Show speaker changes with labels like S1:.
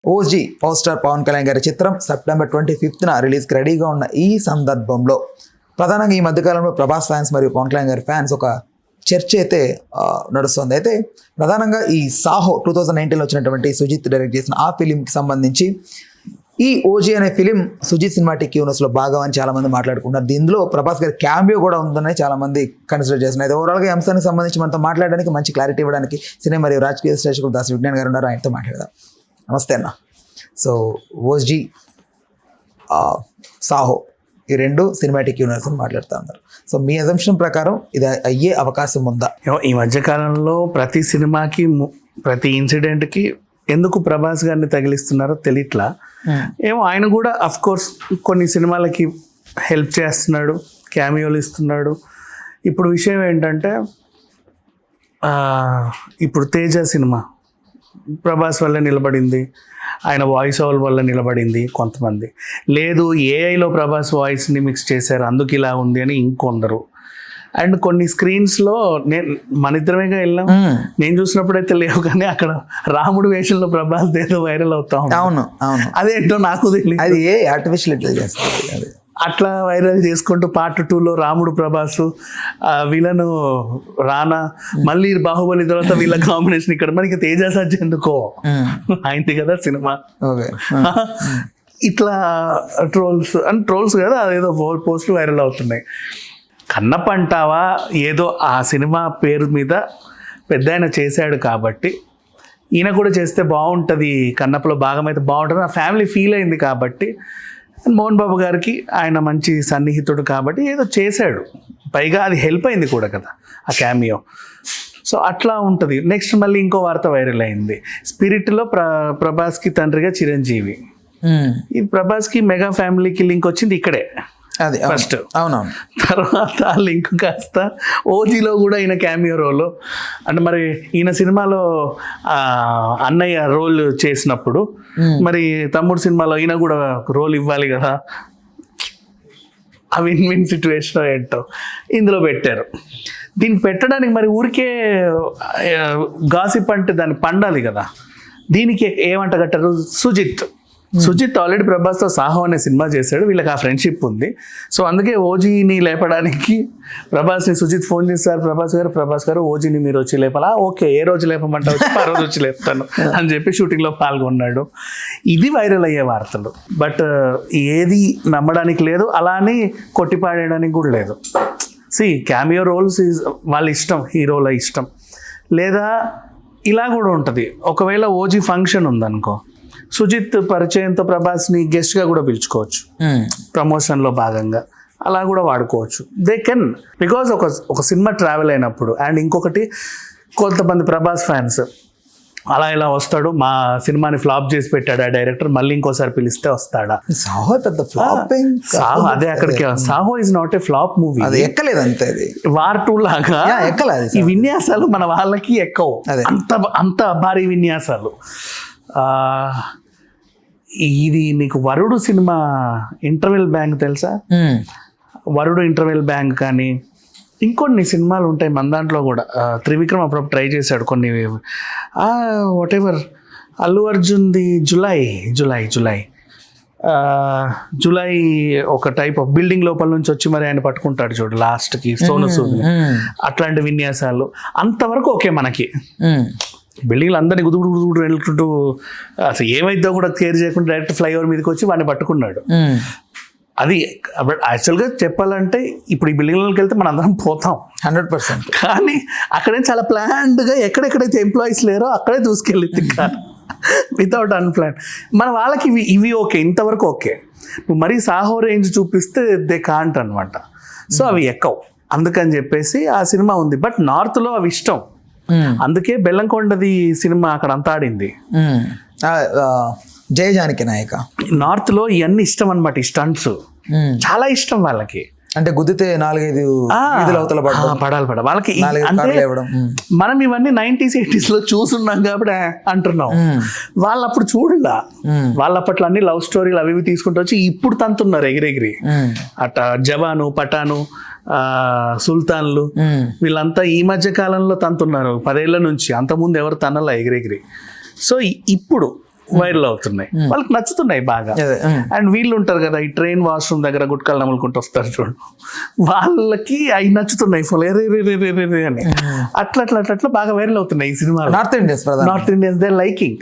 S1: OG power star Pawan Kalyan గారి చిత్రం September 25న రిలీజ్కి రెడీగా ఉన్న ఈ సందర్భంలో ప్రధానంగా ఈ మధ్యకాలంలో ప్రభాస్ ఫ్యాన్స్ మరియు పవన్ కళ్యాణ్ గారి ఫ్యాన్స్ ఒక చర్చ అయితే నడుస్తుంది. అయితే ప్రధానంగా ఈ సాహో 2019లో వచ్చినటువంటి సుజిత్ డైరెక్ట్ చేసిన ఆ ఫిలింకి సంబంధించి ఈ ఓజీ అనే ఫిలిం సుజిత్ సినిమాటిక్ యూనివర్స్లో భాగం అని చాలా మంది మాట్లాడుకుంటున్నారు. దీనిలో ప్రభాస్ గారి క్యామియో కూడా ఉందని చాలా మంది కన్సిడర్ చేస్తున్నారు. అయితే ఓవరాల్గా ఈ అంశానికి సంబంధించి మనతో మాట్లాడడానికి మంచి క్లారిటీ ఇవ్వడానికి సినిమా మరియు రాజకీయ విశ్లేషకులు దాసి విజ్ఞాన్ గారు ఉన్నారు. ఆయనతో మాట్లాడదాం. నమస్తే అన్న. సో ఓజీ సాహో ఈ రెండు సినిమాటిక్ యూనివర్స్ అని మాట్లాడుతూ ఉన్నారు. సో మీ అజంప్షన్ ప్రకారం ఇది అయ్యే అవకాశం ఉందా?
S2: ఈ మధ్యకాలంలో ప్రతి సినిమాకి ప్రతి ఇన్సిడెంట్కి ఎందుకు ప్రభాస్ గారిని తగిలిస్తున్నారో తెలియట్లా. ఏమో ఆయన కూడా అఫ్ కోర్స్ కొన్ని సినిమాలకి హెల్ప్ చేస్తున్నాడు, క్యామియోలు ఇస్తున్నాడు. ఇప్పుడు విషయం ఏంటంటే ఇప్పుడు తేజ సినిమా ప్రభాస్ వల్ల నిలబడింది, ఆయన వాయిస్ ఓవర్ వల్ల నిలబడింది. కొంతమంది లేదు ఏఐలో ప్రభాస్ వాయిస్ని మిక్స్ చేశారు అందుకు ఇలా ఉంది అని ఇంకొందరు. అండ్ కొన్ని స్క్రీన్స్లో మన ఇద్దరమేగా వెళ్ళాం, నేను చూసినప్పుడైతే లేవు కానీ అక్కడ రాముడు వేషంలో ప్రభాస్ ఏదో వైరల్ అవుతా ఉంది.
S1: అవును అవును,
S2: అదేంటో నాకు తెలియదు.
S1: అది ఏ ఆర్టిఫిషియల్ ఇంటెలిజెన్స్ అది
S2: అట్లా వైరల్ చేసుకుంటూ పార్ట్ 2లో రాముడు ప్రభాసు, విలను రానా, మళ్ళీ బాహుబలి తర్వాత వీళ్ళ కాంబినేషన్ ఇక్కడ మనకి తేజ సజ్జ ఎందుకో అయింది కదా సినిమా. ఇట్లా ట్రోల్స్ కదా అదేదో పోస్టులు వైరల్ అవుతున్నాయి. కన్నప్ప అంటావా ఏదో ఆ సినిమా పేరు మీద పెద్ద ఆయన చేశాడు కాబట్టి ఈయన కూడా చేస్తే బాగుంటుంది, కన్నప్పలో భాగమైతే బాగుంటుంది ఆ ఫ్యామిలీ ఫీల్ అయింది కాబట్టి, మోహన్ బాబు గారికి ఆయన మంచి సన్నిహితుడు కాబట్టి ఏదో చేశాడు, పైగా అది హెల్ప్ అయింది కూడా కదా ఆ క్యామియో. సో అట్లా ఉంటుంది. నెక్స్ట్ మళ్ళీ ఇంకో వార్త వైరల్ అయింది, స్పిరిట్లో ప్రభాస్కి తండ్రిగా చిరంజీవి. ఈ ప్రభాస్కి మెగా ఫ్యామిలీకి లింక్ వచ్చింది ఇక్కడే
S1: అది
S2: ఫస్ట్.
S1: అవునవును.
S2: తర్వాత ఆ లింక్ కాస్త ఓజీలో కూడా ఈయన క్యామియో రోల్. అంటే మరి ఈయన సినిమాలో అన్నయ్య రోల్ చేసినప్పుడు మరి తమ్ముడు సినిమాలో ఈయన కూడా రోల్ ఇవ్వాలి కదా. ఆ విన్ విన్ సిచ్యువేషన్ ఏంటో ఇందులో పెట్టారు. దీన్ని పెట్టడానికి మరి ఊరికే గాసిప్ అంటే దాన్ని పండాలి కదా. దీనికి ఏమంట కట్టారు, సుజిత్ ఆల్రెడీ ప్రభాస్తో సాహో అనే సినిమా చేశాడు, వీళ్ళకి ఆ ఫ్రెండ్షిప్ ఉంది. సో అందుకే ఓజీని లేపడానికి ప్రభాస్ని సుజిత్ ఫోన్ చేశారు, ప్రభాస్ గారు ఓజీని మీరు వచ్చి లేపాలా, ఓకే ఏ రోజు లేపమంటే వచ్చి ఆ రోజు వచ్చి లేపుతాను అని చెప్పి షూటింగ్లో పాల్గొన్నాడు. ఇది వైరల్ అయ్యే వార్తలు. బట్ ఏది నమ్మడానికి లేదు, అలానే కొట్టిపాడేయడానికి కూడా లేదు. క్యామియో రోల్స్ వాళ్ళ ఇష్టం, హీరోల ఇష్టం. లేదా ఇలా కూడా ఉంటుంది, ఒకవేళ ఓజీ ఫంక్షన్ ఉందనుకో, సుజిత్ పరిచయంతో ప్రభాస్ని గెస్ట్గా కూడా పిలుచుకోవచ్చు ప్రమోషన్లో భాగంగా, అలా కూడా వాడుకోవచ్చు. దే కెన్, బికాజ్ ఒక సినిమా ట్రావెల్ అయినప్పుడు. అండ్ ఇంకొకటి, కొంతమంది ప్రభాస్ ఫ్యాన్స్ అలా ఇలా వస్తాడు, మా సినిమాని ఫ్లాప్ చేసి పెట్టాడు ఆ డైరెక్టర్, మళ్ళీ ఇంకోసారి పిలిస్తే వస్తాడా.
S1: సాహో పెద్ద ఫ్లాప్.
S2: అదే అక్కడికి Saaho is not a flop movie,
S1: అది ఎక్కలేదు అంతే. అది
S2: వార్ 2 లాగా
S1: ఎక్కలేదు.
S2: ఈ విన్యాసాలు మన వాళ్ళకి ఎక్కవు, అంత భారీ విన్యాసాలు. ఇది నీకు వరుడు సినిమా ఇంటర్వెల్ బ్యాంక్ తెలుసా? వరుడు ఇంటర్వెల్ బ్యాంక్ కానీ ఇంకొన్ని సినిమాలు ఉంటాయి మన దాంట్లో కూడా. త్రివిక్రమ్ అప్పుడు ట్రై చేశాడు కొన్ని. వాట్ ఎవర్ అల్లు అర్జున్ది జులై ఒక టైప్ ఆఫ్ బిల్డింగ్ లోపల నుంచి వచ్చి మరి ఆయన పట్టుకుంటాడు చూడు లాస్ట్కి సోను సూద్. అట్లాంటి విన్యాసాలు అంతవరకు ఓకే మనకి. బిల్డింగ్లు అందరినీ గుదుగుడు వెళ్ళుకుంటూ అసలు ఏమైద్దో కూడా కేర్ చేయకుండా డైరెక్ట్ ఫ్లైఓవర్ మీదకి వచ్చి వాడిని పట్టుకున్నాడు. అది యాక్చువల్గా చెప్పాలంటే ఇప్పుడు ఈ బిల్డింగ్లోకి వెళ్తే మనం అందరం పోతాం
S1: 100%. కానీ
S2: అక్కడే చాలా ప్లాన్డ్గా ఎక్కడెక్కడైతే ఎంప్లాయీస్ లేరో అక్కడే దూసుకెళ్ళింది వితౌట్ అన్ప్లాన్. మన వాళ్ళకి ఇవి ఓకే, ఇంతవరకు ఓకే. నువ్వు మరీ సాహో రేంజ్ చూపిస్తే దే కాంట్ అనమాట. సో అవి ఎక్కవు, అందుకని చెప్పేసి ఆ సినిమా ఉంది. బట్ నార్త్లో అవి ఇష్టం, అందుకే బెల్లంకొండది సినిమా అక్కడ అంతా ఆడింది.
S1: జయ జానకి నాయక
S2: నార్త్లో ఇవన్నీ ఇష్టం అనమాట, ఈ స్టంట్స్ చాలా ఇష్టం వాళ్ళకి.
S1: అంటే గుద్దితే 4-5
S2: పడాలి వాళ్ళకి. మనం ఇవన్నీ 90s 80s చూసున్నాం కాబట్టి అంటున్నాం. వాళ్ళప్పుడు చూడలా, వాళ్ళప్పట్లో అన్ని లవ్ స్టోరీలు అవి తీసుకుంటూ వచ్చి ఇప్పుడు తంతున్నారు ఎగిరెగిరి. అట్ట జవాను, పఠాను, సుల్తాన్లు వీళ్ళంతా ఈ మధ్య కాలంలో తంతున్నారు 10 ఏళ్ల నుంచి. అంతకుముందు ఎవరు తనలా ఎగిరెగిరి. సో ఇప్పుడు వైరల్ అవుతున్నాయి, వాళ్ళకి నచ్చుతున్నాయి బాగా.
S1: అదే.
S2: అండ్ వీళ్ళు ఉంటారు కదా ఈ ట్రైన్ వాష్రూమ్ దగ్గర గుట్కాలు నములుకుంటూ వస్తారు చూడు, వాళ్ళకి అవి నచ్చుతున్నాయి ఫుల్ అని. అట్లా బాగా వైరల్ అవుతున్నాయి ఈ సినిమా.
S1: నార్త్ ఇండియన్స్ ప్రధాన
S2: నార్త్ ఇండియన్స్ దే లైకింగ్.